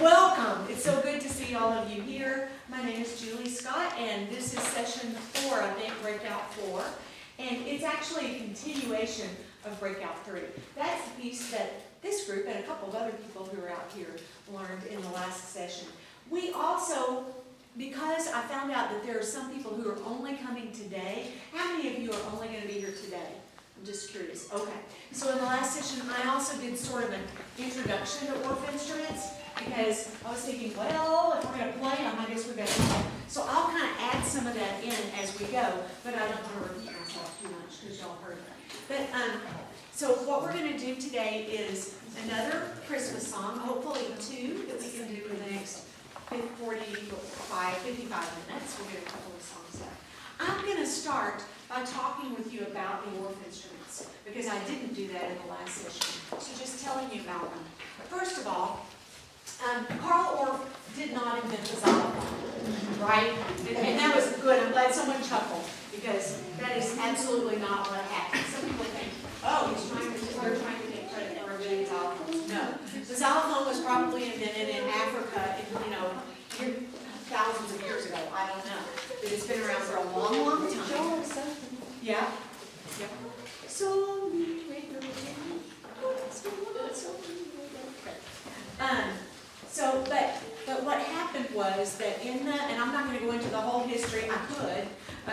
Welcome. It's so good to see all of you here. My name is Julie Scott, and this is session 4 of Breakout 4. And it's actually a continuation of Breakout 3. That's the piece that this group and a couple of other people who are out here learned in the last session. We also, because I found out that there are some people who are only coming today, how many of you are only going to be here today? I'm just curious. Okay. So in the last session, I also did sort of an introduction to Orff instruments because I was thinking, well, if we're going to play them, I guess we've got to do that. So I'll kind of add some of that in as we go, but I don't want to repeat myself too much because y'all heard it. But so what we're going to do today is another Christmas song, hopefully 2 that we can do in the next 55 minutes. We'll get a couple of songs done. I'm going to start by talking with you about the Orff instruments because I didn't do that in the last session. So just telling you about them. First of all, Carl Orff did not invent the xylophone, right? And that was good. I'm glad someone chuckled because that is absolutely not what happened. Some people think, oh, they're trying to take credit for inventing xylophones. No. The xylophone was probably invented in Africa, thousands of years ago. I don't know. But it's been around for a long, long time. Yeah. Yeah. But what happened was that and I'm not going to go into the whole history. I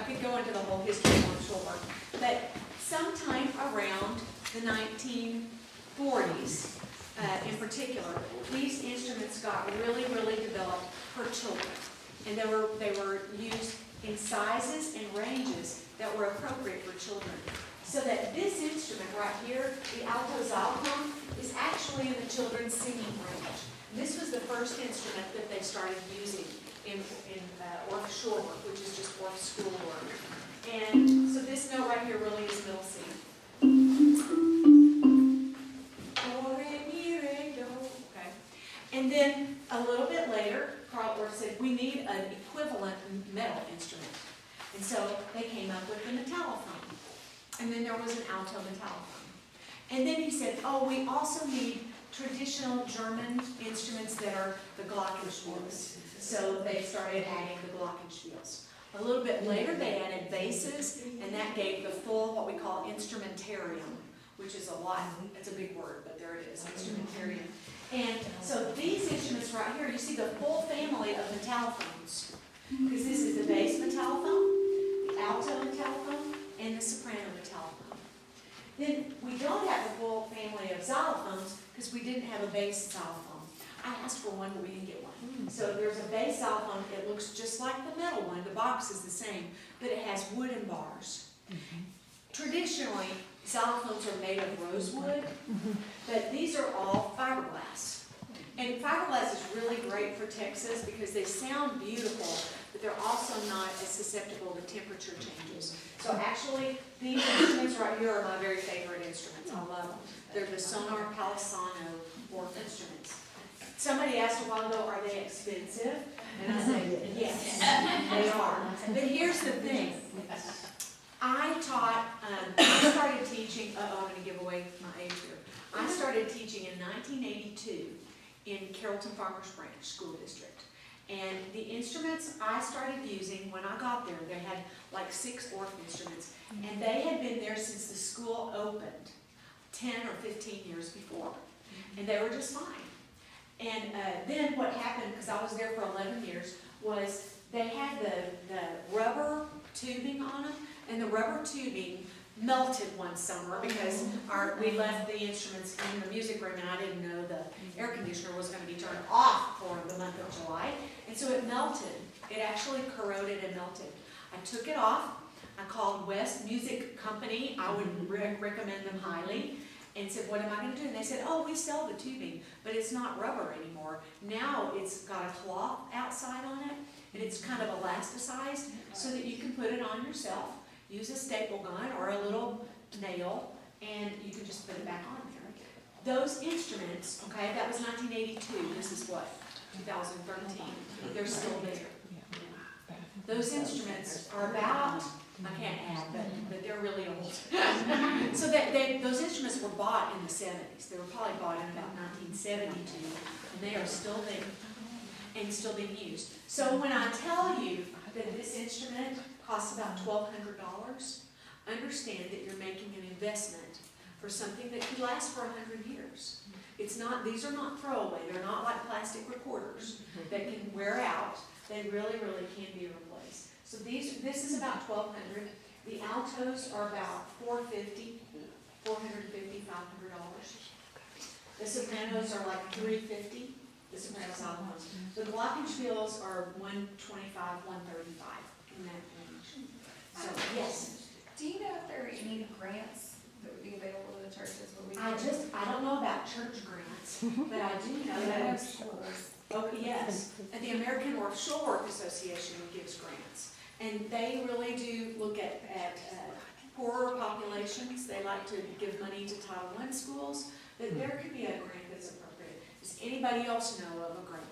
could go into the whole history of Orff Schulberg, but sometime around the 1940s, in particular, these instruments got really, really developed for children, and they were used in sizes and ranges that were appropriate for children. So that this instrument right here, the alto xylophone, is actually in the children's singing range. This was the first instrument that they started using in Orff Schulberg, which is just Orff schoolwork. And so this note right here really is middle C. Okay. And then a little bit later, Carl Orff said, we need an equivalent metal instrument. And so they came up with the metallophone. And then there was an alto metallophone. And then he said, oh, we also need traditional German instruments that are the glockenspiels. So they started adding the glockenspiels. A little bit later, they added basses, and that gave the full, what we call instrumentarium, which is a lot, it's a big word, but there it is, instrumentarium. And so these instruments right here, you see the full family of metallophones, because this is the bass metallophone, the alto metallophone, and the soprano metallophone. Then we don't have the full family of xylophones because we didn't have a bass xylophone. I asked for one, but we didn't get one. So there's a bass xylophone. It looks just like the metal one. The box is the same, but it has wooden bars. Traditionally, xylophones are made of rosewood, but these are all fiberglass. And fiberglass is really great for Texas because they sound beautiful, but they're also not as susceptible to temperature changes. So actually, these instruments right here are my very favorite instruments. I love them. They're the Sonar Palisano Orff instruments. Somebody asked a while ago, are they expensive? And I said, yes, they are. But here's the thing. I started teaching, I'm going to give away my age here. I started teaching in 1982 in Carrollton Farmers Branch School District. And the instruments I started using when I got there, they had like 6 Orff instruments. And they had been there since the school opened 10 or 15 years before. And they were just fine. And then what happened, because I was there for 11 years, was they had the rubber tubing on them. And the rubber tubing melted one summer because we left the instruments in the music room and I didn't know the air conditioner was going to be turned off for the month of July. And so it melted. It actually corroded and melted. I took it off. I called West Music Company. I would recommend them highly. And said, what am I going to do? And they said, oh, we sell the tubing, but it's not rubber anymore. Now it's got a cloth outside on it, and it's kind of elasticized so that you can put it on yourself. Use a staple gun or a little nail, and you can just put it back on there. Those instruments, okay, that was 1982. This is what? 2013. They're still there. Those instruments are about, I can't add, but they're really old. So those instruments were bought in the 70s. They were probably bought in about 1972, and they are still there and still being used. So when I tell you that this instrument costs about $1,200, understand that you're making an investment for something that could last for 100 years. It's not; these are not throwaway. They're not like plastic recorders that can wear out. They really, really can be replaced. So this is about $1,200. The altos are about $450, $500. The sopranos are like $350. The soprano xylophones. The glockenspiels are $125, $135 in that range. So yes. Do you know if there are any grants that would be available to the churches? I don't know about church grants, but I do know that schools. Oh yes, and the American Orff Schulberg Association gives grants, and they really do look at poorer populations. They like to give money to Title I schools. But there could be a grant that's appropriate. Does anybody else know of a grant?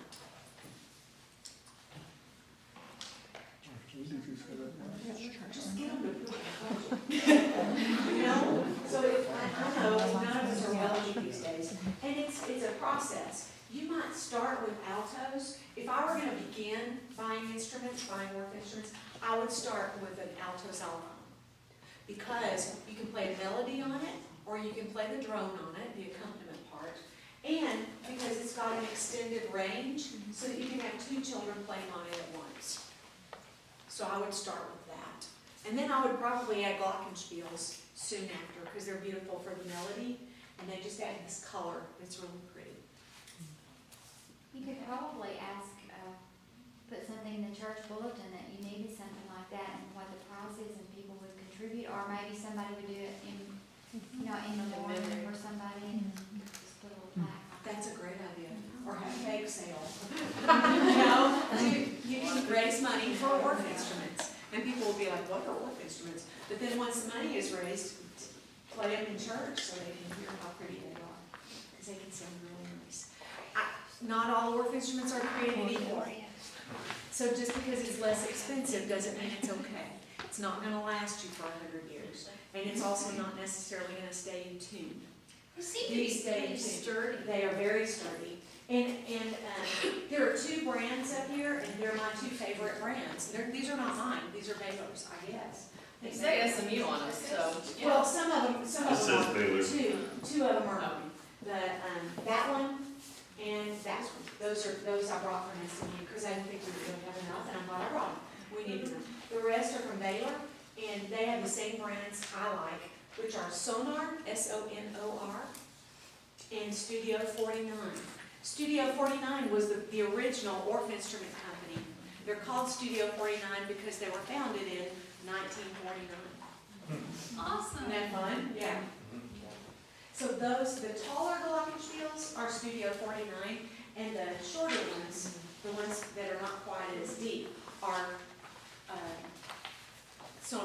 Just get them to put it. You know? So I know none of us are wealthy these days. And it's a process. You might start with altos. If I were going to begin buying Orff instruments, I would start with an alto xylophone. Because you can play a melody on it, or you can play the drone on it, the accompaniment part. And because it's got out an extended range so that you can have two children playing on it at once. So I would start with that. And then I would probably add glockenspiels soon after because they're beautiful for the melody and they just add this color that's really pretty. You could probably ask, put something in the church bulletin that you needed something like that and what the price is and people would contribute, or maybe somebody would do it in, you know, in the morning for somebody and just put a little plaque. That's a great idea. Or have a bake sale. You know, you can raise money for Orff instruments. And people will be like, what are Orff instruments? But then once the money is raised, play them in church so they can hear how pretty they are. Because they can sound really nice. Not all Orff instruments are created equal. So just because it's less expensive doesn't mean it's okay. It's not going to last you for 100 years. And it's also not necessarily going to stay in tune. They seem to be pretty sturdy. They are very sturdy. And there are two brands up here, and they're my two favorite brands. These are not mine. These are Baylor's, I guess. They say SMU on them, so. yeah. Well, some of them says are. Baylor. Two of them are mine. That one and that one. Those I brought from SMU because I didn't think we were going to have enough, and I'm glad I brought them. We needed them. The rest are from Baylor, and they have the same brands I like, which are Sonar, S-O-N-O-R, and Studio 49. Studio 49 was the original Orff instrument company. They're called Studio 49 because they were founded in 1949. Awesome. Isn't that fun? Yeah. So the taller glockenspiels are Studio 49, and the shorter ones, the ones that are not quite as deep, are Sonar.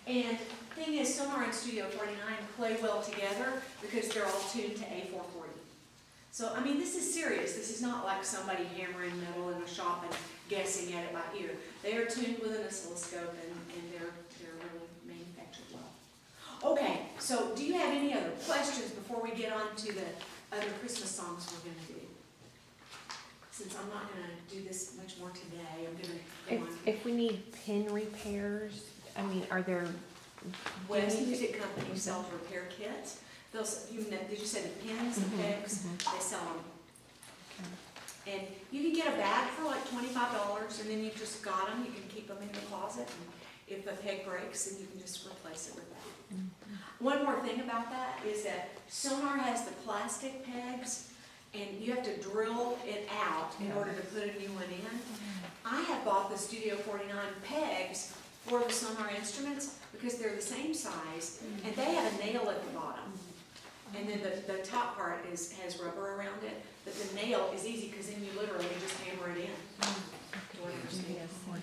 And the thing is, Sonar and Studio 49 play well together because they're all tuned to A440. So, I mean, this is serious. This is not like somebody hammering metal in a shop and guessing at it by ear. They are tuned with an oscilloscope, and they're really manufactured well. Okay, so do you have any other questions before we get on to the other Christmas songs we're going to do? Since I'm not going to do this much more today, I'm going to go on. If we need pin repairs, I mean, are there? West Music Company sells repair kits. Did you say the pins, the pegs? They sell them. And you can get a bag for like $25, and then you just got them. You can keep them in your closet. And if a peg breaks, then you can just replace it with that. One more thing about that is that Sonar has the plastic pegs, and you have to drill it out in order to put a new one in. I have bought the Studio 49 pegs for the Sonar instruments because they're the same size, and they have a nail at the bottom. And then the top part has rubber around it, but the nail is easy because then you literally just hammer it in.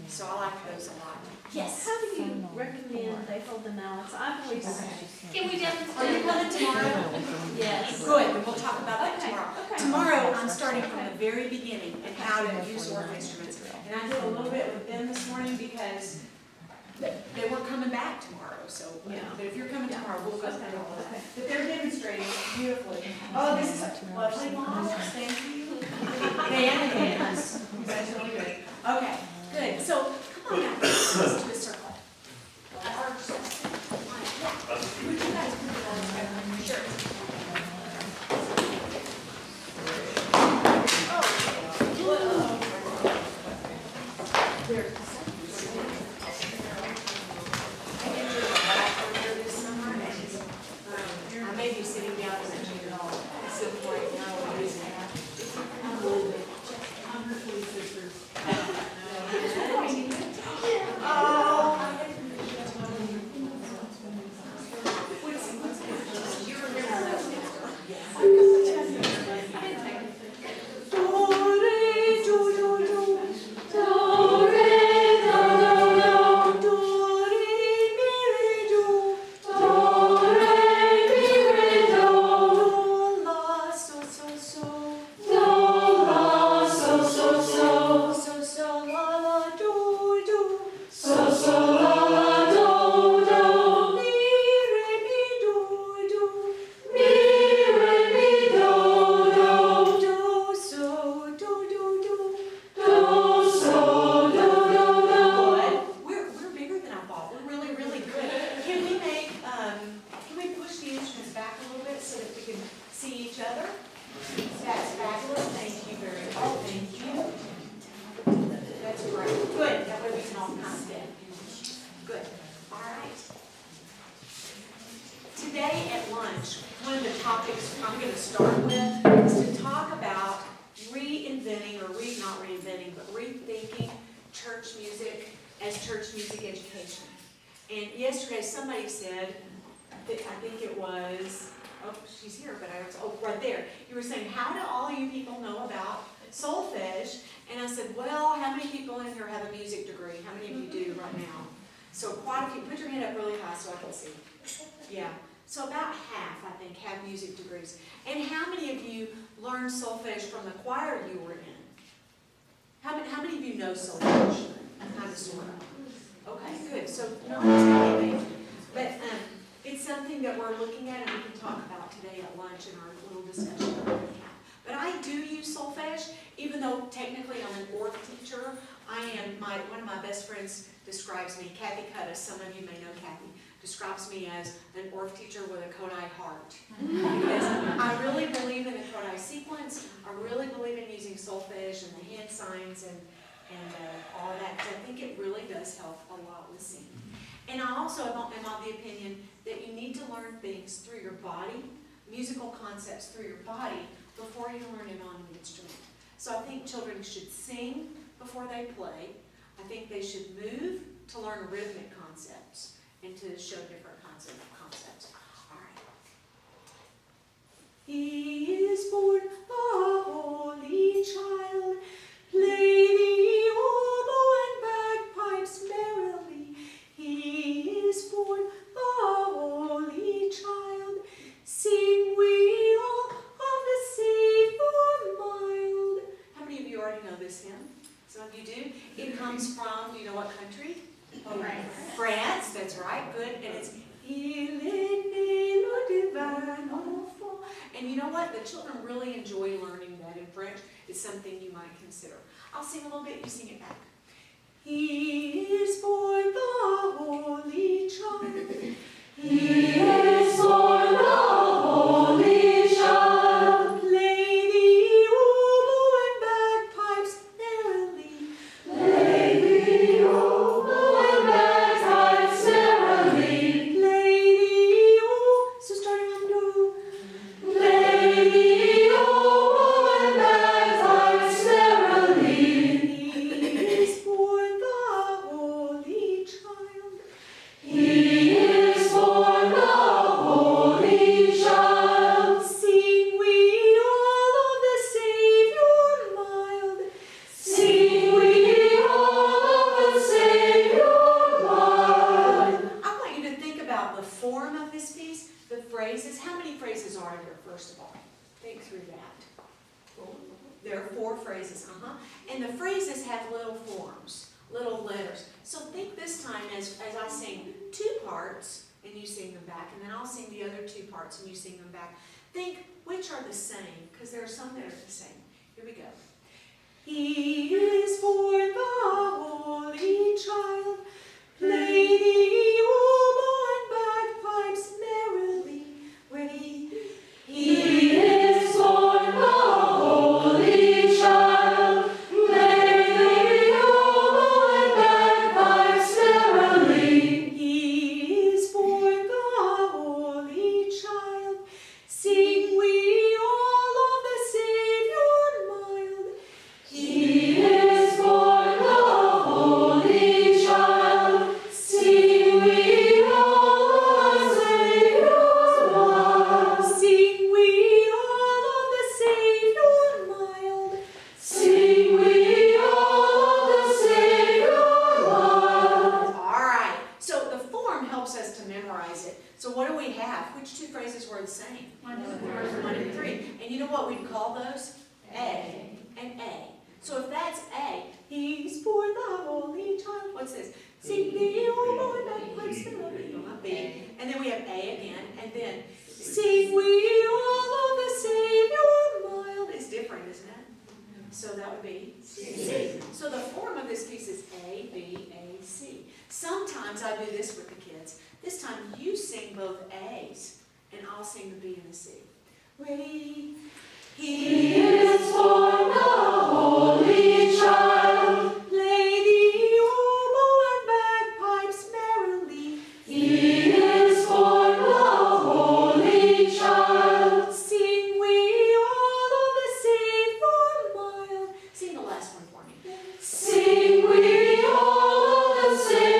So I like those a lot. Yes? How do you recommend they hold the mallets? I've always. Can we Are you demonstrate? coming tomorrow? Yes. Good, and we'll talk about that Okay, tomorrow. okay. Tomorrow, I'm starting from the very beginning and how to use Orff instruments. And I did a little bit with them this morning because they weren't coming back tomorrow, so. Yeah. But if you're coming tomorrow, we'll go through all of Okay. that. But they're demonstrating beautifully. Oh, this is lovely models, thank you. Dan and Anna's. That's really good. Okay, good. So, come on now, let's do a circle. Or just, yeah. Would you guys put it all together? Sure. I may be sitting down and mentioning it all at some point now. I'm her police sisters. Oh, church music education. And yesterday, somebody said, that I think it was, oh, she's here, but right there. You were saying, how do all you people know about solfege? And I said, well, how many people in here have a music degree? How many of you do right now? So quite a few. Put your hand up really high so I can see. Yeah. So about half, I think, have music degrees. And how many of you learned solfege from the choir you were in? How many of you know solfege? Kind of, sort of. Okay, good. So no one's going to be. But it's something that we're looking at and we can talk about today at lunch in our little discussion that we're going to have. But I do use solfege, even though technically I'm an Orff teacher. One of my best friends describes me, Kathy Cuttis, some of you may know Kathy, describes me as an Orff teacher with a Kodai heart. Because I really believe in the Kodai sequence. I really believe in using solfege and the hand signs and all that, because I think it really does help a lot with singing. And I also am of the opinion that you need to learn things through your body, musical concepts through your body, before you learn it on an instrument. So I think children should sing before they play. I think they should move to learn rhythmic concepts and to show different kinds of concepts. All right. He is born a holy child. Play the oboe and bagpipes merrily. He is born a holy child. Sing we all of the Savior mild. How many of you already know this hymn? Some of you do. It comes from, do you know what country? France. France, that's right, good. And it's Il est né le divin enfant. And you know what? The children really enjoy learning that in French. It's something you might consider. I'll sing a little bit, you sing it back. He is born the holy child. He is born the holy child. Play the oboe and bagpipes merrily. Play the oboe and bagpipes merrily. Play the oboe. So starting on do. Play the oboe and bagpipes merrily. He is born the holy child. He is born the holy child. Sing we all of the Savior mild. Sing we all of the Savior mild. I want you to think about the form of this piece, the phrases. How many phrases are there, first of all? Think through that. There are 4 phrases, And the phrases have little forms, little letters. So think this time as I sing 2 parts, and you sing them back, and then I'll sing the other 2 parts, and you sing them back. Think which are the same, because there are some that are the same. Here we go. He is born the holy child. Play the oboe and bagpipes merrily. Ready? He is born the holy child. Play the oboe and bagpipes merrily. He is born the holy child. Sing we all of the Savior mild. He is born the holy child. Sing we all of the Savior mild. Sing we all of the Savior mild. Sing we all of the Savior mild. All right. So the form helps us to memorize it. So what do we have? Which 2 phrases were the same? 1 and 3. And you know what we'd call those? A and A. So if that's A, he's born the holy child. What's this? Sing the oboe and bagpipes merrily. You don't have B. And then we have A again. And then sing we all of the Savior mild. It's different, isn't it? So that would be C. So the form of this piece is A, B, A, C. Sometimes I do this with the kids. This time you sing both A's, and I'll sing the B and the C. Ready? He is born the holy child. Play the oboe and bagpipes merrily. He is born the holy child. Sing we all of the Savior mild. Sing the last one for me. Sing we all of the Savior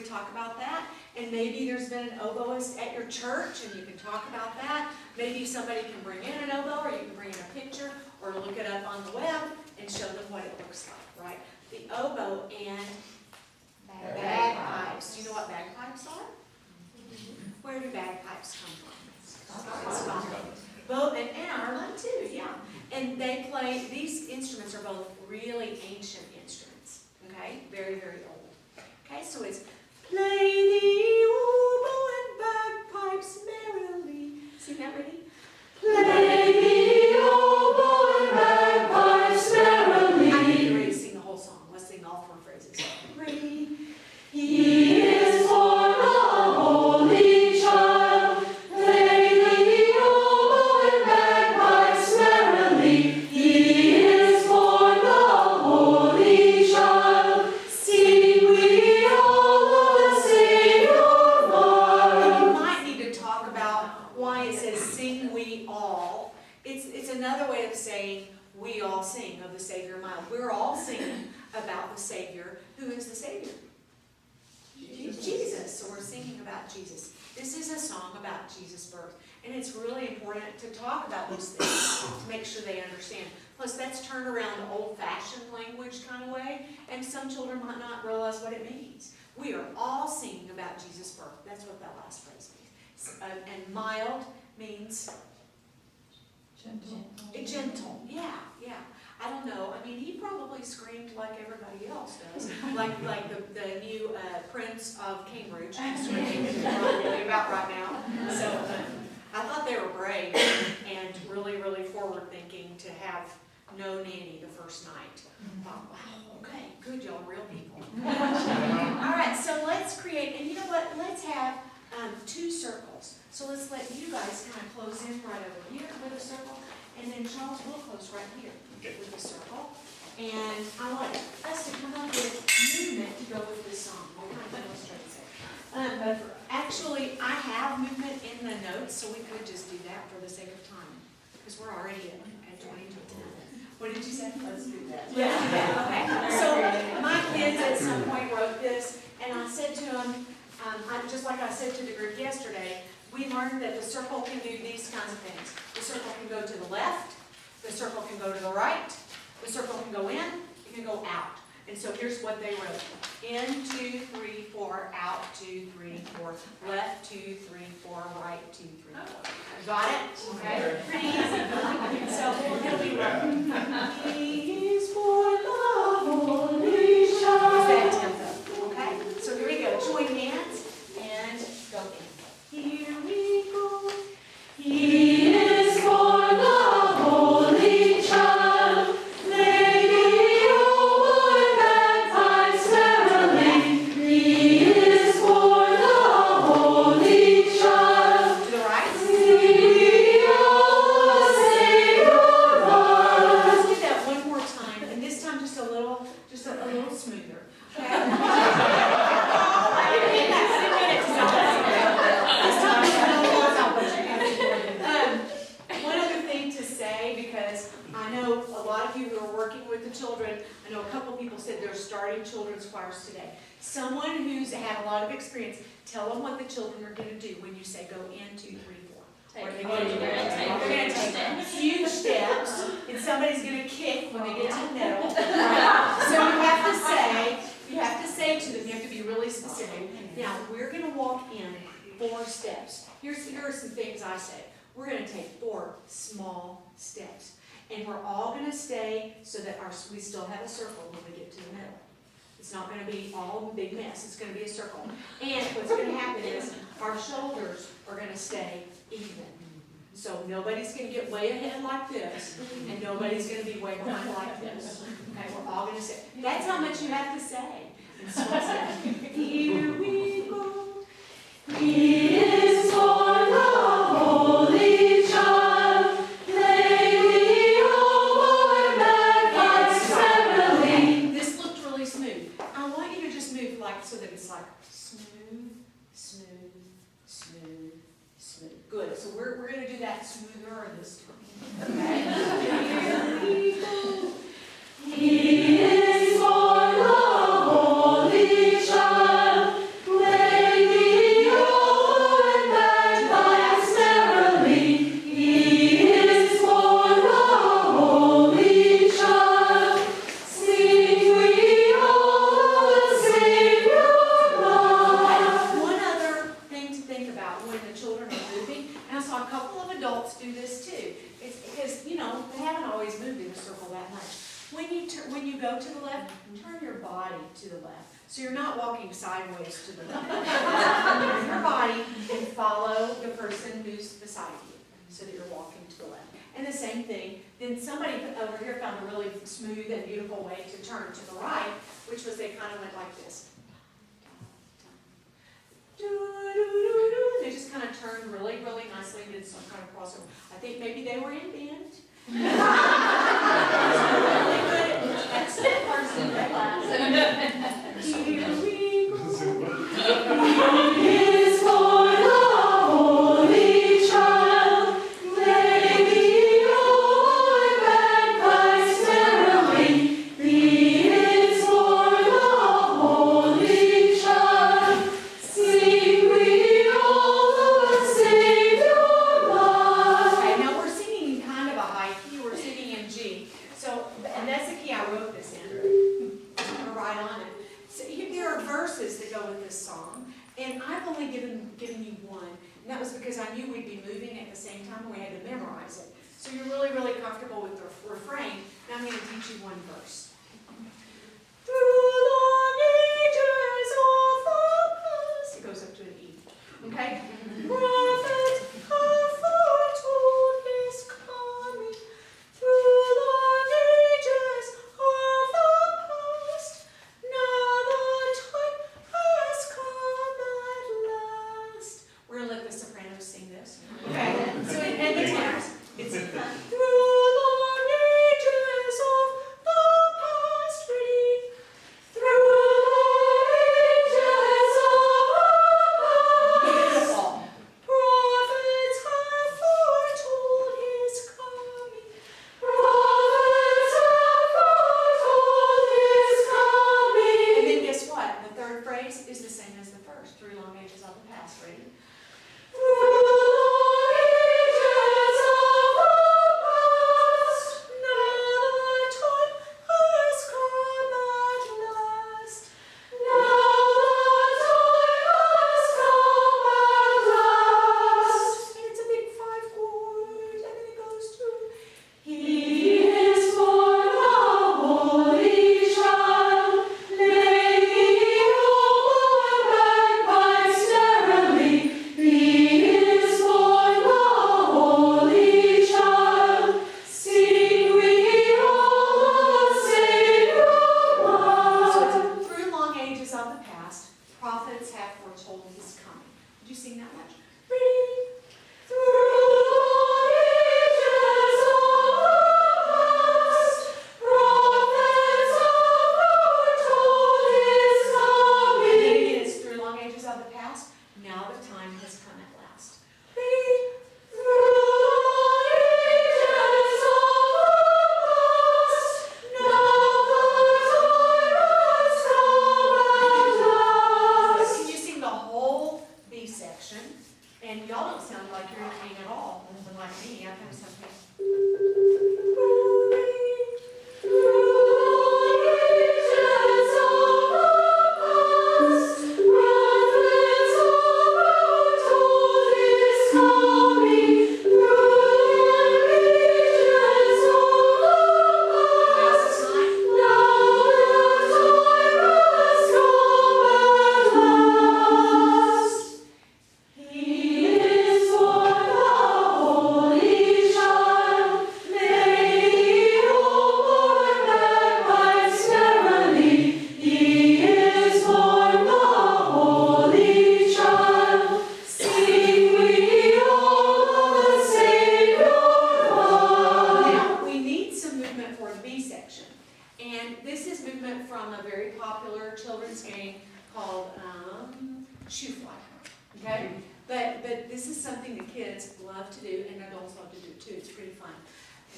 talk about that. And maybe there's been an oboist at your church and you can talk about that. Maybe somebody can bring in an oboe, or you can bring in a picture, or look it up on the web and show them what it looks like, right? The oboe and bagpipes. Do you know what bagpipes are? Where do bagpipes come from? Scotland. Both, and Ireland too, yeah. And they play, these instruments are both really ancient instruments, okay? Very, very old. Okay, so it's play the oboe and bagpipes merrily. Sing that, ready? Play the oboe and bagpipes merrily. I need you ready to sing the whole song. Let's sing all 4 phrases. Ready? He is born a holy child. Play the oboe and bagpipes merrily. He is born a holy child. Sing we all of the Savior born. You might need to talk about why it says sing we all. It's another way of saying we all sing of the Savior mild. We're all singing about the Savior. Who is the Savior? Jesus. So we're singing about Jesus. This is a song about Jesus' birth. And it's really important to talk about those things to make sure they understand. Plus, that's turned around old-fashioned language kind of way, and some children might not realize what it means. We are all singing about Jesus' birth. That's what that last phrase means. And mild means gentle. Yeah. I don't know. I mean, he probably screamed like everybody else does, like the new Prince of Cambridge screaming probably about right now. So I thought they were brave and really, really forward-thinking to have no nanny the first night. Wow, okay, good, y'all, real people. All right, so let's create, and you know what? Let's have 2 circles. So let's let you guys kind of close in right over here with a circle, and then Charles will close right here with a circle. And I want us to come up with movement to go with this song. We'll kind of illustrate it. Actually, I have movement in the notes, so we could just do that for the sake of time, because we're already at 20 to 10. What did you say? Let's do that. Yeah. Okay. So my kids at some point wrote this, and I said to them, just like I said to the group yesterday, we learned that the circle can do these kinds of things. The circle can go to the left. The circle can go to the right. The circle can go in. It can go out. And so here's what they wrote. In, 2, 3, 4, out, 2, 3, 4, left, 2, 3, 4, right, 2, 3, 4. Got it? Okay. Pretty easy. So it'll be right. He is born the holy child. Is that tempo? Okay. So here we go. Join hands and go in. Here we go. He is born the holy child. I know a couple people said they're starting children's choirs today. Someone who's had a lot of experience, tell them what the children are going to do when you say go in, 2, 3, 4. What are they going to do? They're going to take huge steps, and somebody's going to kick when they get to the middle. Right? So you have to say to them, you have to be really specific. Now, we're going to walk in 4 steps. Here are some things I say. We're going to take 4 small steps. And we're all going to stay so that we still have a circle when we get to the middle. It's not going to be all a big mess. It's going to be a circle. And what's going to happen is our shoulders are going to stay even. So nobody's going to get way ahead like this, and nobody's going to be way behind like this. Okay, we're all going to say. That's how much you have to say. And so here we go. He is born the holy child. So that it's like smooth, smooth, smooth, smooth. Good. So we're going to do that smoother this time. Okay? Here we go. He is born the holy child. always move in a circle that much. When you go to the left, turn your body to the left. So you're not walking sideways to the left. Turn your body and follow the person who's beside you so that you're walking to the left. And the same thing, then somebody over here found a really smooth and beautiful way to turn to the right, which was they kind of went like this. They just kind of turned really, really nicely and did some kind of crossover. I think maybe they were in band. Really good, excellent person in their class. Here we go. Is for the Holy Child, lay the old bagpipes merrily. He is for the Holy Child. Sing we all the Savior love. Okay, now we're singing in kind of a high key. We're singing in G. So, and that's the key I wrote this in. We're right on it. So there are verses that go with this song, and I've only given you one, and that was because I knew we'd be moving at the same time, and we had to memorize it. So you're really, really comfortable with the refrain. Now I'm going to teach you one verse. Through long ages of the past. It goes up to an E. Okay? Prophets have foretold his coming. Through long ages of the past. Now the time has come at last. We're going to let the sopranos sing this. Okay? So and the tenors. It's through long ages of the past. Ready? Through ages of the past. Prophets have foretold his coming. Prophets have foretold his coming. And then guess what? The third phrase is the same as the first. Through long ages of the past. Ready? Through long ages of the past. Now the time has come at last. Now the time has come at last. And it's a big 5 chord, and then it goes to He is for the Holy Child. Lay the old bagpipes merrily. He is for the Holy Child. Sing we all the Savior love. So it's through long ages of the past, prophets have foretold his coming. Did you sing that much? Ready? Through long ages of the past, prophets have foretold his coming. And then again, it's through long ages of the past. Now the time has come at last. Ready? Through long ages of the past. Now the time has come at last. Can you sing the whole B section? And y'all don't sound like you're anything at all, like me. I kind of sound like shoe fly, okay? But this is something the kids love to do and adults love to do too. It's pretty fun.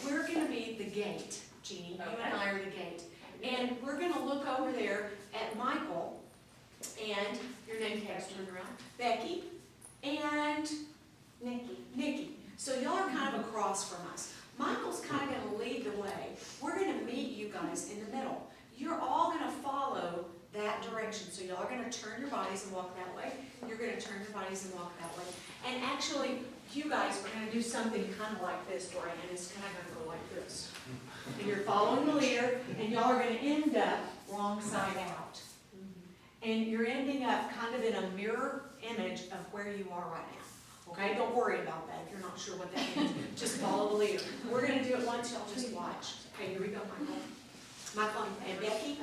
We're going to be the gate, Jeannie. You and I are the gate. And we're going to look over there at Michael and your name tags turned around, Becky and Nikki. So y'all are kind of across from us. Michael's kind of going to lead the way. We're going to meet you guys in the middle. You're all going to follow that direction. So y'all are gonna turn your bodies and walk that way. You're gonna turn your bodies and walk that way. And actually, you guys are gonna do something kind of like this, Brian. It's kind of gonna go like this. And you're following the leader, and y'all are gonna end up wrong side out. And you're ending up kind of in a mirror image of where you are right now. Okay, don't worry about that if you're not sure what that means. Just follow the leader. We're gonna do it once, y'all just watch. Okay, here we go, Michael. Michael and Becky.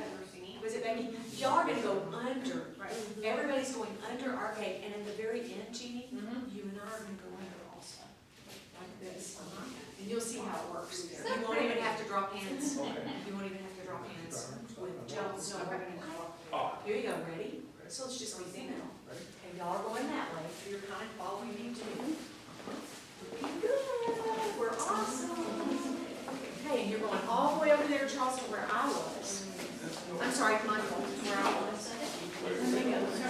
Was it Becky? Y'all are gonna go under. Everybody's going under our gate, and at the very end, Jeannie, you and I are gonna go under also. Like this. And you'll see how it works. You won't even have to drop hands. You won't even have to drop hands with gels. No, we're gonna go. Here you go, ready? So let's just leave the middle. Okay, y'all are going that way, so you're kind of following me too. Good, we're awesome. Okay, and you're going all the way over there, Charles, to where I was. I'm sorry, Michael, where I was. There you go. So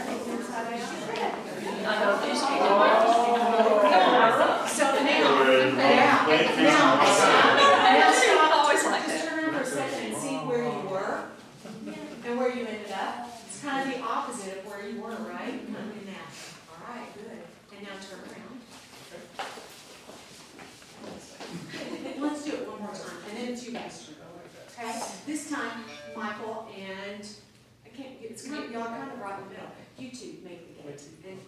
now stop. Always like Just that. turn around for a second and see where you were and where you ended up. It's kind of the opposite of where you were, right? Kind of in that. All right, good. And now turn around. Let's do it one more time, and then it's you guys. Okay? This time, Michael and it's kind of, y'all are kind of right in the middle. You two make the gate,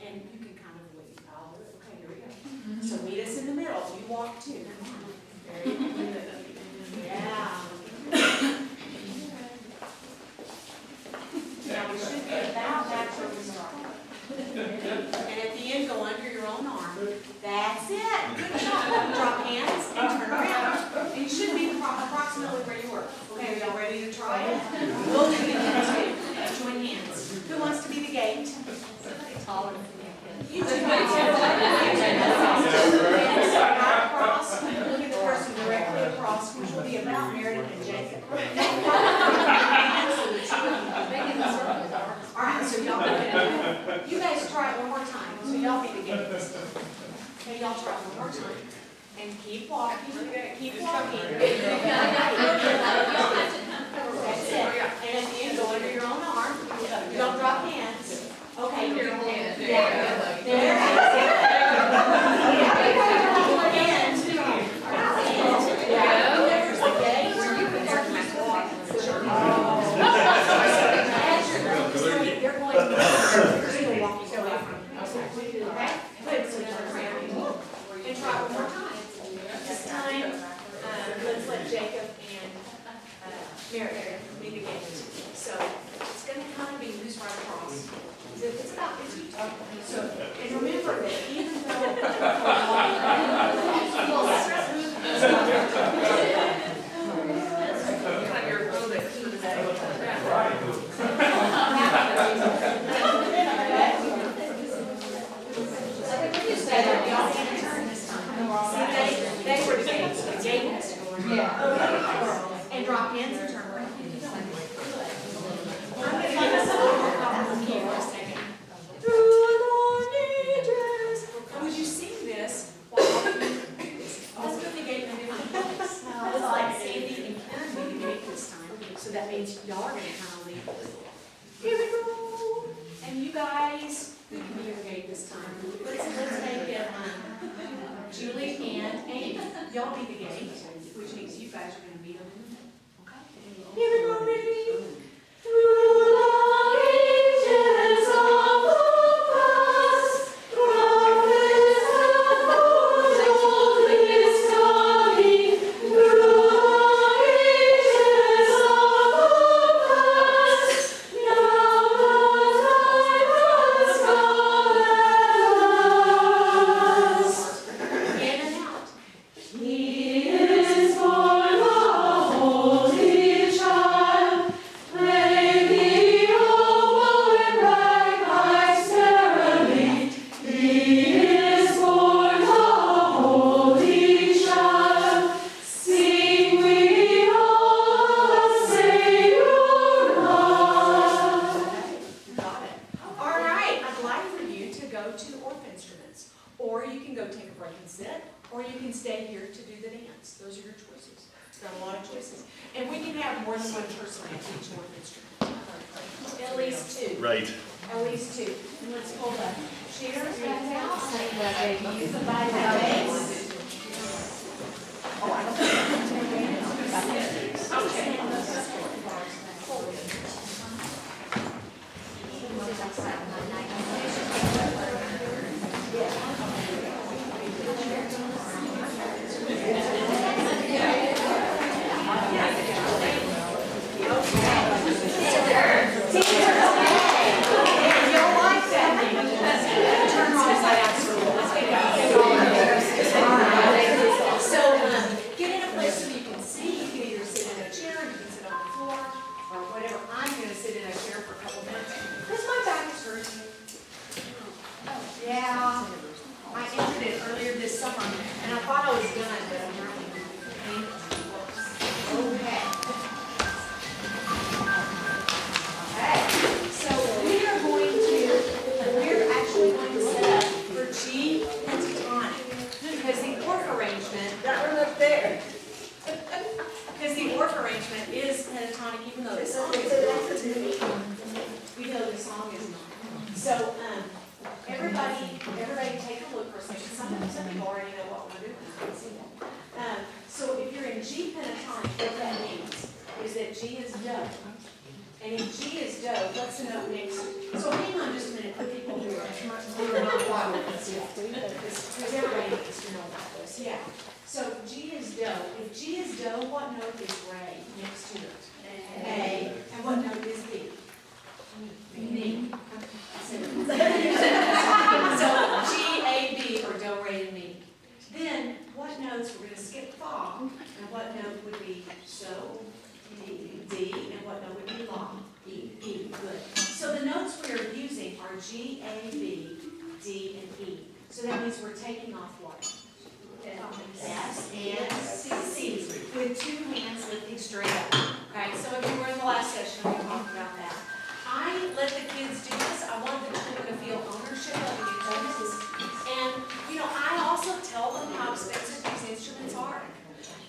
and you can kind of lead. I'll do it. Okay, here we go. So meet us in the middle. You walk too. Very good. Yeah. Now we should be about back where we started. And at the end, go under your own arm. That's it. Good job. Drop hands and turn around. And you should be approximately where you were. Okay, are y'all ready to try it? We'll do it again too. Join hands. Who wants to be the gate? Taller than you. You two. Across. Look at the person directly across, which will be about Meredith and Jacob. All right, so y'all go ahead. You guys try it one more time. So y'all be the gates. Okay, y'all try it one more time. And keep walking. Keep walking. That's it. And at the end, go under your own arm. Don't drop hands. Okay, here. Yeah. There. Jacob and Meredith meet again. So it's going to kind of be loose right across. It's about 50. So, and remember that even they were the gates. The gate has to go in. Yeah. And drop hands and turn around. I'm going to give us a little couple here for a second. Through the ages. Would you sing this while you do this? Let's put the gate in a different place. It's like Sandy and Karen made the gate this time. So that means y'all are going to kind of lead. Here we go. And you guys, who can be your gate this time? Let's make it Julie and Amy. Y'all be the gate, which means you guys are going to be them. Okay? Here we go, ready? Through the ages of the past, prophets have foretold His coming. Through the ages of the past, now the time has come at last. In and out. He is born a holy child. Play the oboe bright lights merrily. He is born a holy child. Sing we all the Savior love. Got it. All right, I'd like for you to go to Orff instruments, or you can go take a break and sit, or you can stay here to do the dance. Those are your choices. You've got a lot of choices. And we can have more than one person at each Orff instrument. At least two. Right. At least two. And let's pull the chairs back out. Say the baby. Somebody have bass. Get in a place so you can see. You can either sit in a chair, you can sit on the floor, or whatever. I'm gonna sit in a chair for a couple minutes, because my back is hurting. Yeah, I entered it earlier this summer, and I thought I was done, but I'm not. Okay. Okay, so we're actually going to set up for G pentatonic, because the Orff arrangement, that one up there, because the Orff arrangement is pentatonic, even though this song is not. We know the song is not. So, everybody take a look for a second. Some people already know what we're doing. I can see that. So if you're in G pentatonic, what that means is that G is do. And if G is do, what's the note next? So hang on just a minute for people who are not watching this yet. Because everybody needs to know about this. Yeah. So G is do. If G is do, what note is re next to it? A. And what note is B? Me. So G, A, B, or do, re, and mi. Then what notes, we're going to skip fa, and what note would be so, D, and what note would be la, E, good. So the notes we are using are G, A, B, D, and E. So that means we're taking off what? S and C, with two hands lifting straight up. Okay, so if you were in the last session, we talked about that. I let the kids do this. I want the children to feel ownership of the instruments. And, I also tell them how expensive these instruments are.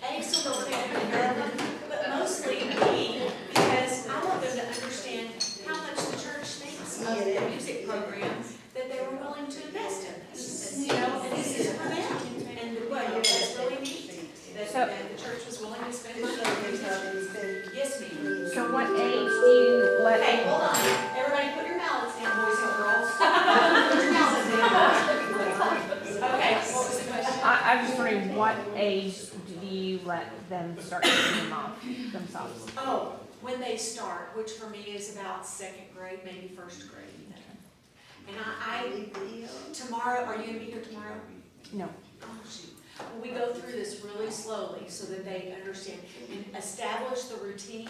A, so they'll take them care of them, but mostly B, because I want them to understand how much the church thinks of the music program that they were willing to invest in this. And this is for them. And that's really neat. That the church was willing to spend money on these instruments. Yes, ma'am. So what age do you let? Okay, hold on. Everybody put your mallets down, boys and girls. Put your mallets down. Okay, what was the question? I'm just wondering, what age do you let them start taking them off themselves? Oh, when they start, which for me is about second grade, maybe first grade. And I tomorrow, are you gonna be here tomorrow? No. Oh, shoot. Well, we go through this really slowly so that they understand and establish the routine.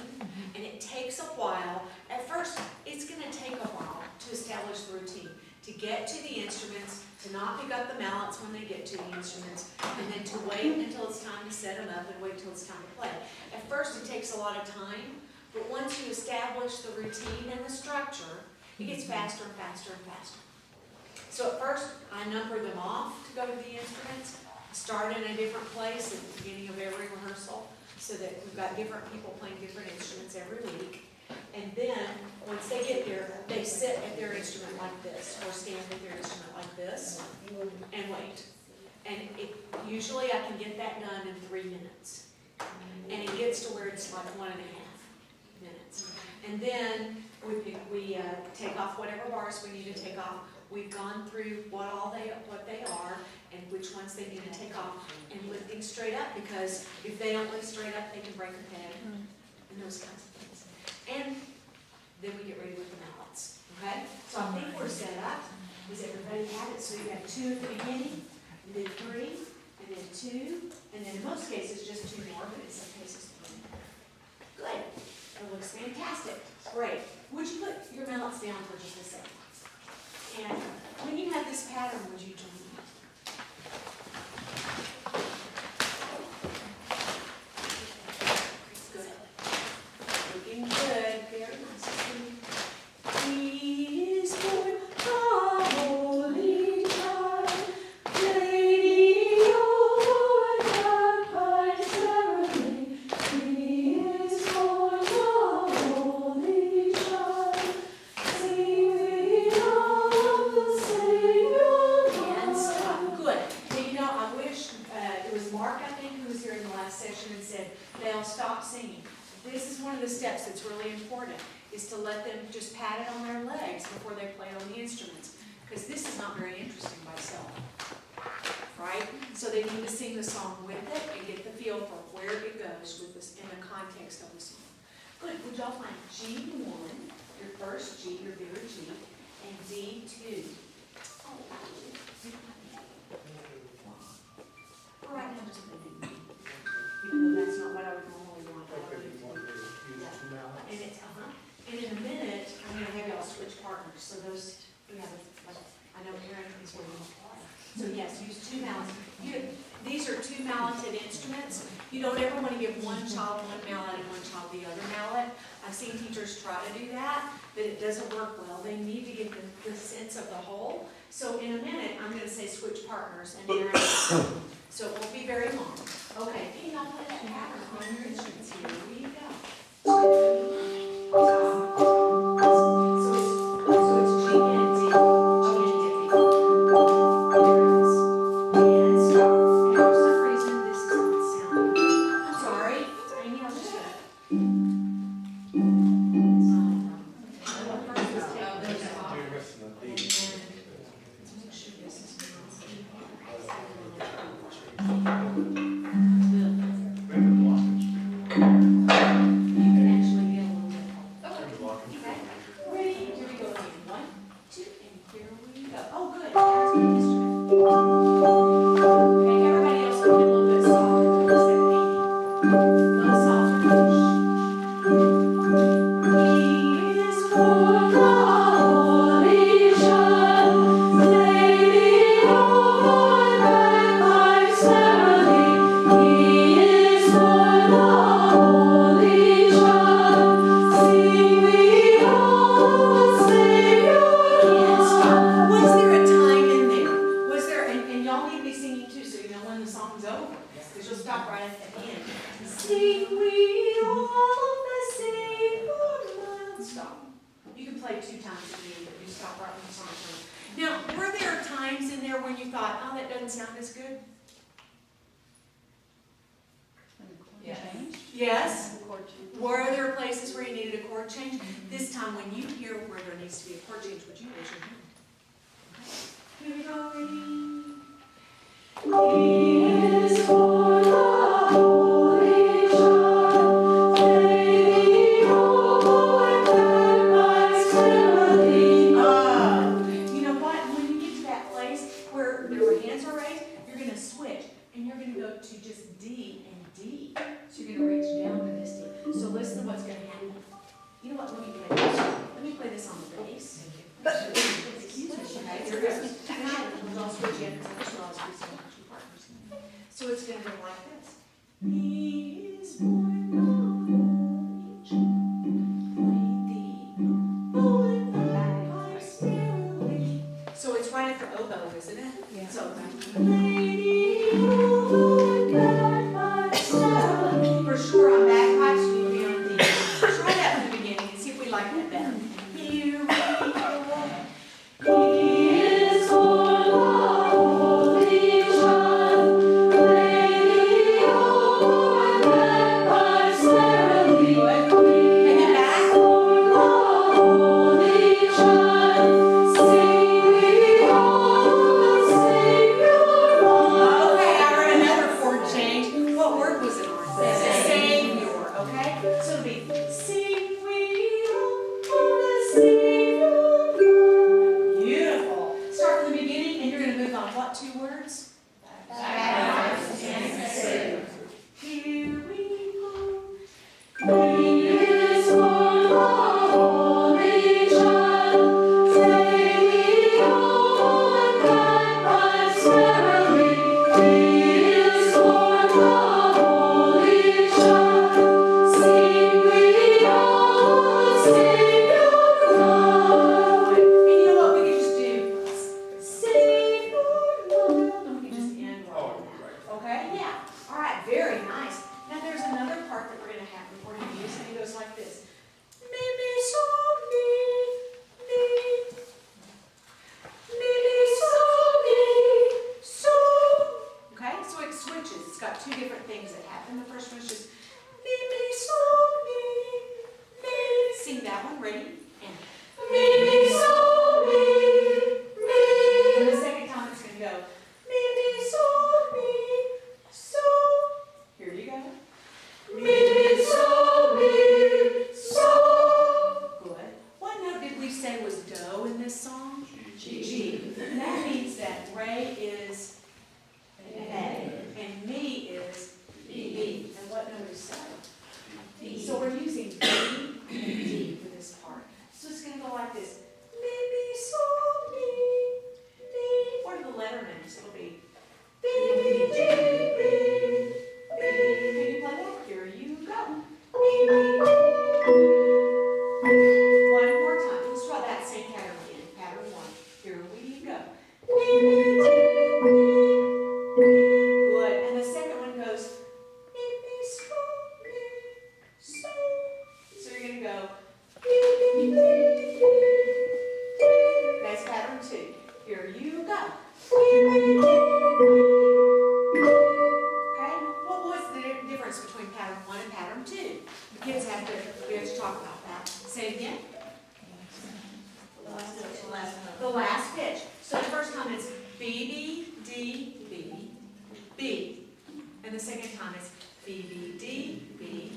And it takes a while. At first, it's going to take a while to establish the routine, to get to the instruments, to not pick up the mallets when they get to the instruments, and then to wait until it's time to set them up and wait until it's time to play. At first, it takes a lot of time, but once you establish the routine and the structure, it gets faster and faster and faster. So at first, I number them off to go to the instruments, start in a different place at the beginning of every rehearsal, so that we've got different people playing different instruments every week. And then, once they get there, they sit at their instrument like this, or stand at their instrument like this, and wait. And usually I can get that done in 3 minutes. And it gets to where it's like 1.5 minutes. And then we take off whatever bars we need to take off. We've gone through what they are, and which ones they need to take off, and lifting straight up, because if they don't lift straight up, they can break a peg, and those kinds of things. And then we get ready with the mallets, okay? So I think we're set up. Does everybody have it? So you have 2 at the beginning, and then 3, and then 2, and then in most cases just 2 more, but in some cases 3. Good. It looks fantastic. Great. Would you put your mallets down for just a second? And when you have this pattern, would you join me? Good. Looking good. Very nice. He is born a holy child, Lady of the Christ He is born a holy child. y'all stop singing. This is one of the steps that's really important, is to let them just pat it on their legs before they play on the instruments. Because this is not very interesting by itself. Right? So they need to sing the song with it and get the feel for where it goes with this in the context of the song. Good. Would y'all find G1, your first G, your bigger G, and D2. All right, now just play it. Even though that's not what I would normally want. And it's, and in a minute, I'm gonna have y'all switch partners. So those, we have, I know Aaron is where you apply. So yes, use two mallets. These are two malleted instruments. You don't ever want to give one child one mallet and one child the other mallet. I've seen teachers try to do that, but it doesn't work well. They need to get the sense of the whole. So in a minute, I'm going to say switch partners, and Aaron, so it won't be very long. Okay, can y'all play that pattern on your instruments here? Here you go. So it's G and D. G and D. Yes? Were there places where you needed a chord change? This time when you hear where there needs to be a chord change, would you raise your hand? Here we go, ready? He is for the holy child, lady, oh, and that my melody. You know what? When you get to that place where your hands are raised, you're going to switch, and you're going to go to just D and D. So you're going to reach down to this D. So listen to what's going to happen. You know what? Let me play this. Let me play this on the bass. Excuse me. Okay, there it is. I'll switch in. So it's going to go like this. He is born on each lady. So it's right after oboe, isn't it? Yeah. So lady, for sure on bagpipes we will be on D. Try that from the beginning and see if we like that better. Here we go. He is for the holy child, lady, oh, and bagpipes merrily. And then back. For the holy child, sing we all the Savior on. Okay, I heard another chord change. What word was it on? Savior, okay? So it'll be sing we all the Savior. Beautiful. Start from the beginning and you're going to move on what two words? Bagpipes and Savior. Here we go. He is for the holy child, lady, oh, and bagpipes merrily. He is for the holy child, sing we all the Savior Lord. And you know what we could just do? Savior Lord. And we could just end right there. is A, and me is B. And what note is that? D. So we're using B and D for this part. So it's going to go like this. Mi, mi, sol, mi, mi. What are the letter names? It'll be B, B, G, B, B. Can you play that? Here you go. B, B, one more time. Let's try that same pattern again. Pattern one. Here we go. B, B, G, B, B. Good. And the second one goes mi, mi, sol, mi, sol. So you're going to go mi, mi, mi, mi. That's pattern two. Here you go. Mi, mi, mi, mi. Okay? What was the difference between pattern one and pattern two? The kids have to talk about that. Say it again. The last pitch. So the first time it's B, B, D, B, B. And the second time it's B, B, D, B,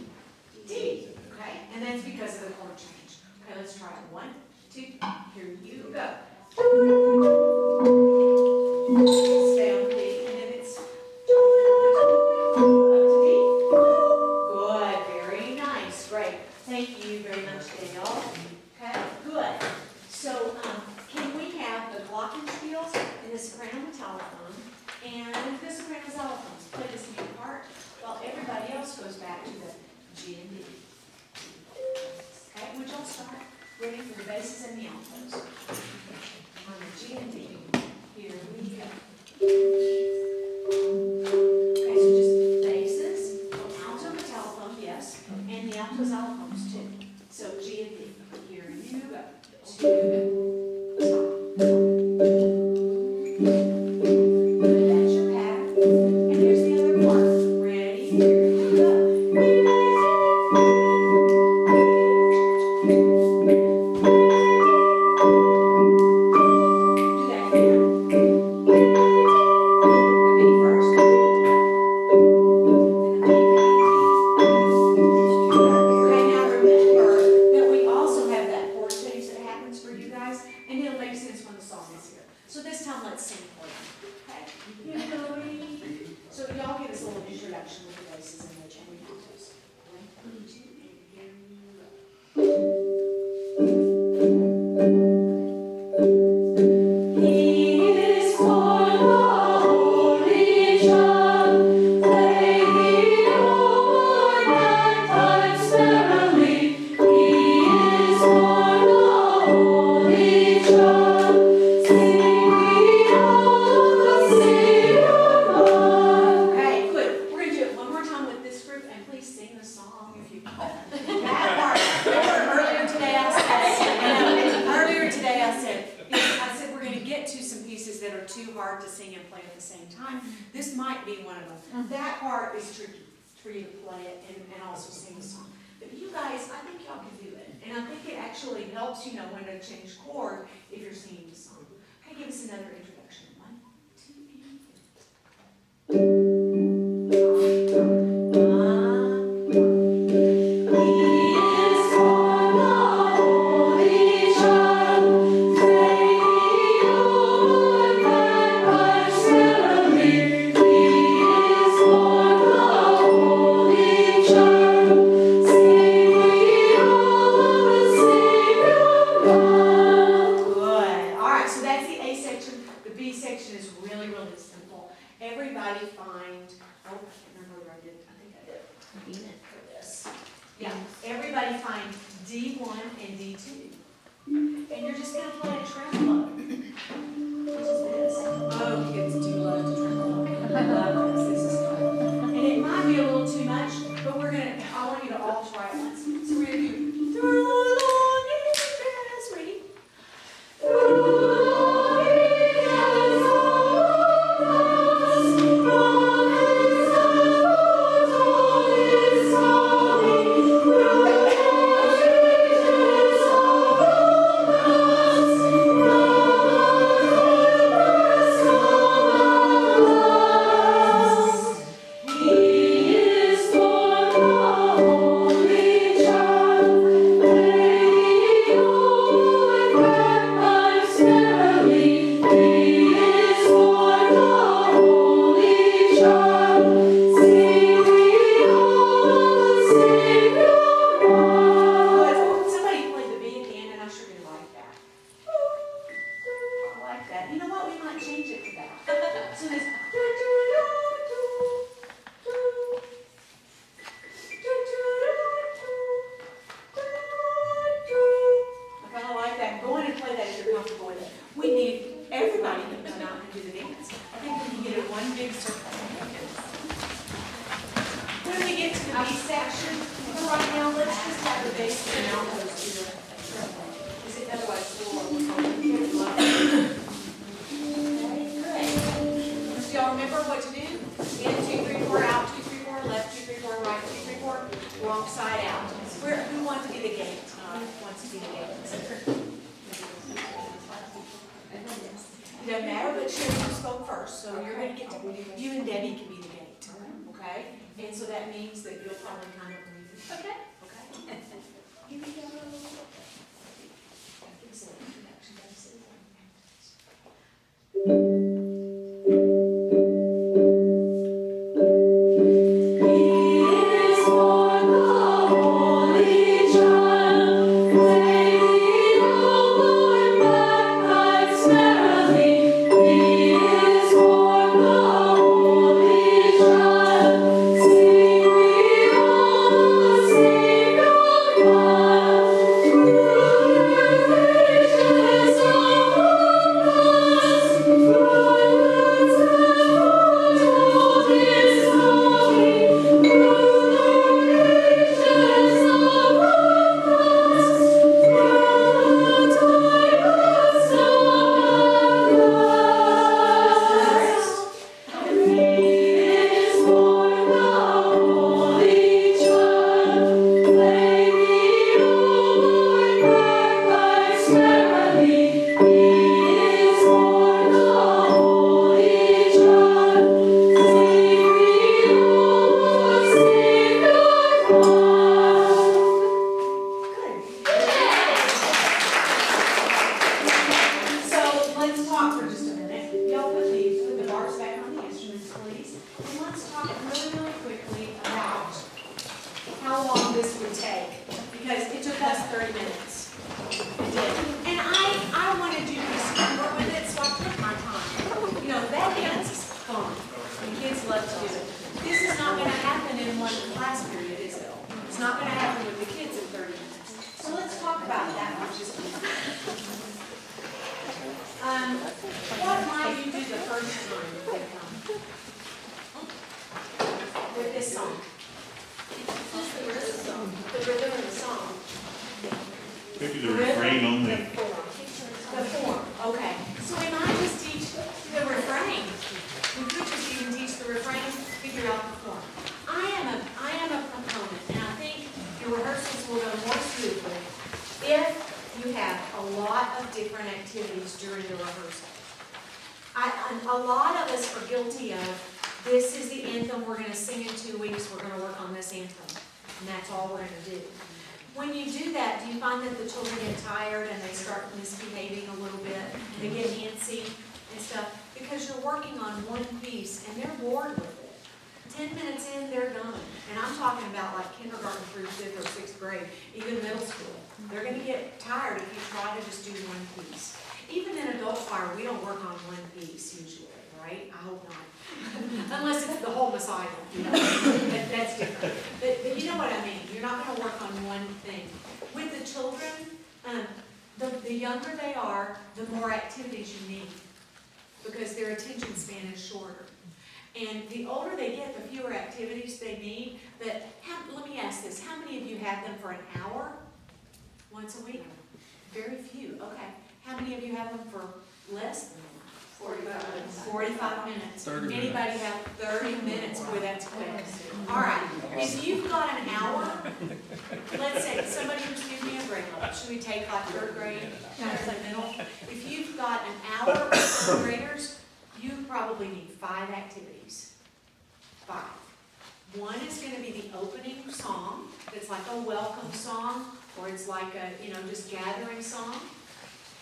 D. Okay? And that's because of the chord change. Okay, let's try it. 1, 2, here you go. Stay on B, and then it's up to B. Good, very nice, great. Thank you very much, Dale. Okay, good. So, can we have the glockenspiels and the soprano metallophone and the soprano xylophones play the same part while everybody else goes back to the G and D? Okay, would y'all start ready for the basses and the altos? On the G and D. Here we go. Okay, so just basses, alto metallophone, yes, and the alto xylophones too. So G and D. Here you go. 2, stop. That's your pattern. And here's the other part. Ready? Here you go. Do that again. The B first. And the B, okay, now remember that we also have that chord change that happens for you guys, and it'll make sense when the song is here. So this time, let's sing for you. Okay? So y'all give us a little introduction with the basses and the altos. 1, 2, and here you go. He is for the holy child, taking over that time's merrily. He is for the holy child, singing of the Savior God. Okay, good. We're going to do it one more time with this group, and please sing the song if you can. That part. Remember earlier today I said we're going to get to some pieces that are too hard to sing and play at the same time. This might be one of them. That part is tricky for you to play it and also sing the song. But you guys, I think y'all can do it. And I think it actually helps you know when to change chord if you're singing the song. Okay, give us another introduction. 1, 2, and everybody find, oh, I can't remember where I did, I think I did for this. Yeah, everybody find D1 and D2. And you're just going to play a tremolo, which is this. Oh, it's too low to tremolo. I love this. This is fun. And it might be a little too much, but I want you to all try it once. So we're going to do, through long ages, ready? So this. I kind of like that. Go in and play that if you're comfortable with it. We need everybody to come out and do the dance. I think we can get it one big circle. When we get to the B section, for right now, let's just have the bass and altos do it. Is it otherwise slow? So y'all remember what to do? In, 2, 3, 4, out, 2, 3, 4, left, 2, 3, 4, right, 2, 3, 4, wrong side out. Who wants to be the gate? Who wants to be the gate? It doesn't matter, but Sherry spoke first, so you're going to get to, you and Debbie can be the gate, okay? And so that means that you'll probably kind of lead it. Okay. Okay. Here we go. Give us an introduction, What might you do the first time they come? With this song. Just the rhythm of the song. Maybe the refrain only. The form, okay. So we might just teach the refrain. We could just even teach the refrain, figure out the form. I am a proponent, and I think your rehearsals will go more smoothly if you have a lot of different activities during the rehearsal. A lot of us are guilty of, this is the anthem we're going to sing in 2 weeks, we're going to work on this anthem, and that's all we're going to do. When you do that, do you find that the children get tired and they start misbehaving a little bit, they get antsy and stuff? Because you're working on one piece and they're bored with it. 10 minutes in, they're done. And I'm talking about like kindergarten through 5th or 6th grade, even middle school. They're going to get tired if you try to just do one piece. Even in adult choir, we don't work on one piece usually, right? I hope not. Unless it's the whole Messiah, you know. That's different. But you know what I mean. You're not going to work on one thing. With the children, the younger they are, the more activities you need. Because their attention span is shorter. And the older they get, the fewer activities they need. But let me ask this. How many of you have them for an hour? Once a week? Very few. Okay. How many of you have them for less than 45 minutes. 45 minutes. Anybody have 30 minutes? Boy, that's quick. All right. If you've got an hour, let's say somebody just give me a grade level. Should we take like 3rd grade, kind of like middle? If you've got an hour with 3rd graders, you probably need 5 activities. 5. One is going to be the opening song. It's like a welcome song, or it's like a, just gathering song.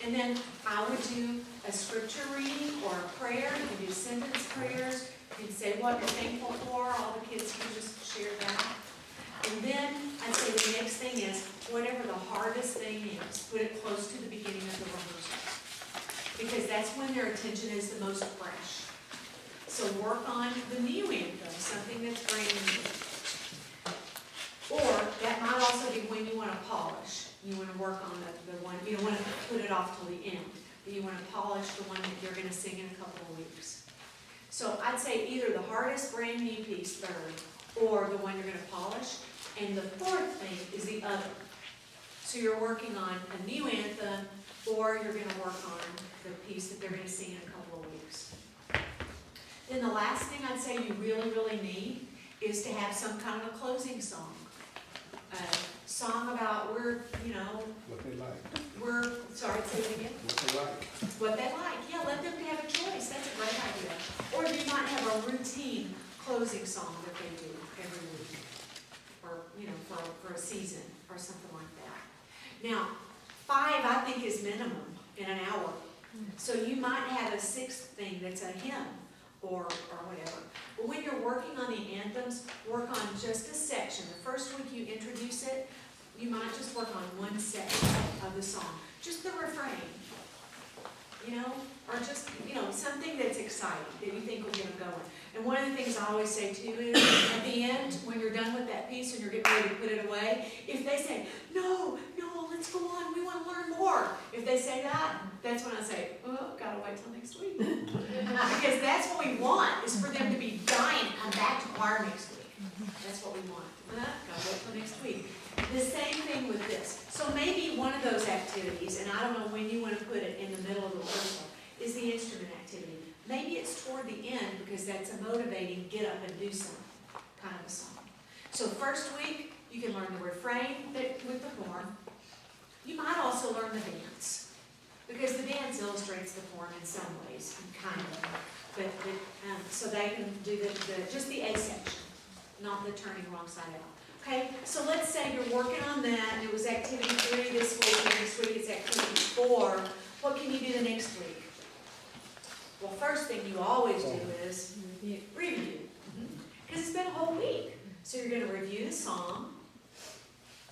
And then I would do a scripture reading or a prayer. You can do sentence prayers. You can say what you're thankful for. All the kids can just share that. And then I'd say the next thing is, whatever the hardest thing is, put it close to the beginning of the rehearsal. Because that's when their attention is the most fresh. So work on the new anthem, something that's brand new. Or that might also be when you want to polish. You want to work on the one, you don't want to put it off till the end, but you want to polish the one that you're going to sing in a couple of weeks. So I'd say either the hardest brand new piece third, or the one you're going to polish, and the fourth thing is the other. So you're working on a new anthem, or you're going to work on the piece that they're going to sing in a couple of weeks. Then the last thing I'd say you really, really need is to have some kind of a closing song. A song about What they like, sorry, say it again. what they like. What they like, yeah, let them have a choice, that's a great idea. Or you might have a routine closing song that they do every week, or, for a season, or something like that. Now, 5, I think, is minimum in an hour. So you might have a 6th thing that's a hymn, or whatever. But when you're working on the anthems, work on just a section. The first week you introduce it, you might just work on one section of the song. Just the refrain, or just, something that's exciting, that you think will get them going. And one of the things I always say too is, at the end, when you're done with that piece and you're getting ready to put it away, if they say, no, let's go on, we want to learn more. If they say that, that's when I say, oh, gotta wait till next week. Because that's what we want, is for them to be dying to come back to choir next week. That's what we want. Gotta wait till next week. The same thing with this. So maybe one of those activities, and I don't know when you want to put it in the middle of the rehearsal, is the instrument activity. Maybe it's toward the end, because that's a motivating get up and do something kind of a song. So first week, you can learn the refrain with the form. You might also learn the dance, because the dance illustrates the form in some ways, kind of. But so they can do just the A section, not the turning wrong side out. Okay, so let's say you're working on that, and it was activity 3 this week, and next week it's activity 4. What can you do the next week? Well, first thing you always do is review. Because it's been a whole week. So you're going to review the song,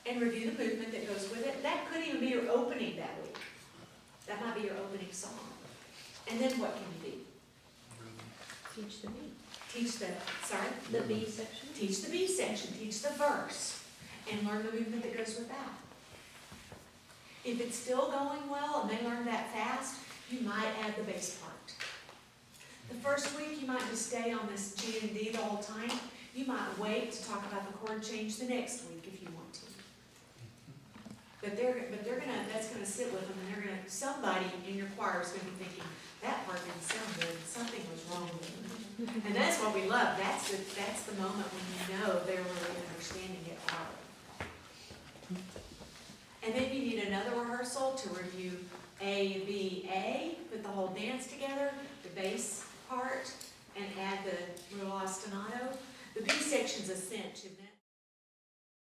and review the movement that goes with it. That could even be your opening that week. That might be your opening song. And then what can you do? Teach the beat. Teach the B section. Teach the B section, teach the verse, and learn the movement that goes with that. If it's still going well and they learn that fast, you might add the bass part. The first week you might just stay on this G and D the whole time. You might wait to talk about the chord change the next week if you want to. But that's gonna sit with them, and somebody in your choir is gonna be thinking, that part didn't sound good, something was wrong with it. And that's what we love. That's the moment when you know they're really understanding it all. And then you need another rehearsal to review A, B, A, put the whole dance together, the bass part, and add the little ostinato. The B section's a cinch, isn't it?